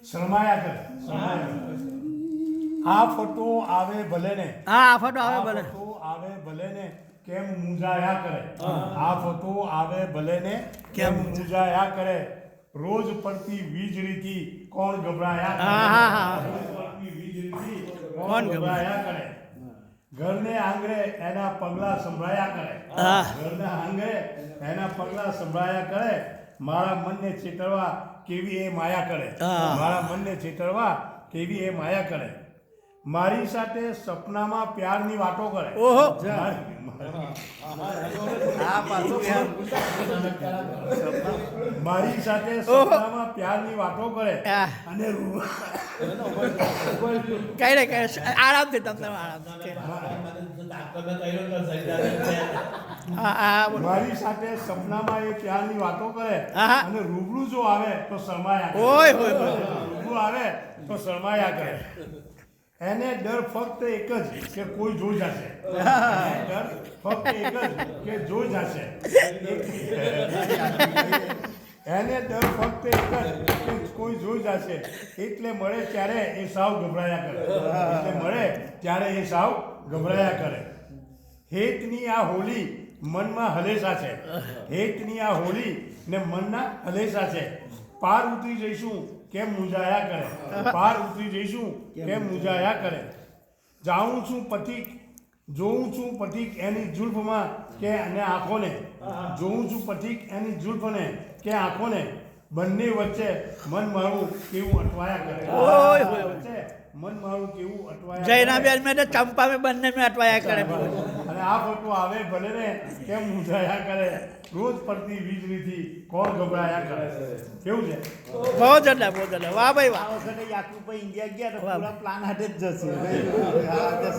શરમાયા કરે આ ફોટો આવે ભલે ને આ ફોટો આવે ભલે ફોટો આવે ભલે ને કેમ મૂંઝાયા કરે આ ફોટો આવે ભલે ને કેમ મૂંઝાયા કરે રોજ પડતી વીજળીથી કોણ ગભરાયા કરે રોજ પડતી વીજળીથી કોણ ગભરાયા કરે ઘરને આંગણે એના પગલા સંભળાયા કરે ઘરના આંગણે એના પગલા સંભળાયા કરે મારા મનને છેતરવા કેવી એ માયા કરે મારા મનને છેતરવા કેવી એ માયા કરે મારી સાથે સપનામાં પ્યારની વાતો કરે ઓહો મારી સાથે સપનામાં પ્યારની વાતો કરે અને કઈ ને કઈ આરામથી તમને મારી સાથે સપનામાં એ પ્યારની વાતો કરે અને રૂબરૂ જો આવે તો શરમાયા કરે ઓય હોય રૂબરૂ આવે તો શરમાયા કરે એને ડર ફક્ત એક જ કે કોઈ જોઈ જશે ડર ફક્ત એક જ કે જોઈ જશે એને ડર ફક્ત એક જ કે કોઈ જોઈ જશે એટલે મળે ત્યારે એ સાવ ગભરાયા કરે એટલે મળે ત્યારે એ સાવ ગભરાયા કરે હેતની આ હોલી મનમાં હલેસા છે હેતની આ હોલી ને મનના હલેસા છે પાર ઉતરી જઈશું કેમ મૂંઝાયા કરે પાર ઉતરી જઈશું કેમ મૂંઝાયા કરે જાઉં છું પથિક જોઉં છું પથિક એની જુલ્ફમાં કે અને આંખોને જોઉં છું પથિક એની જુલ્ફને કે આંખોને બંને વચ્ચે મન મારું કેવું અટવાયા કરે વચ્ચે મન મારું કેવું અટવાયા જૈનાબેન મેં તો ચંપા મેં બંને મેં અટવાયા કરે અને આ ફોટો આવે ભલે ને કેમ મૂંઝાયા કરે રોજ પડતી વીજળીથી કોણ ગભરાયા કરે કેવું છે બહુ જડે વાહ ભાઈ વાહ આ વખતે યાકુબ ભાઈ ઇન્ડિયા ગયા તો પૂરા પ્લાન હાથે જ જશે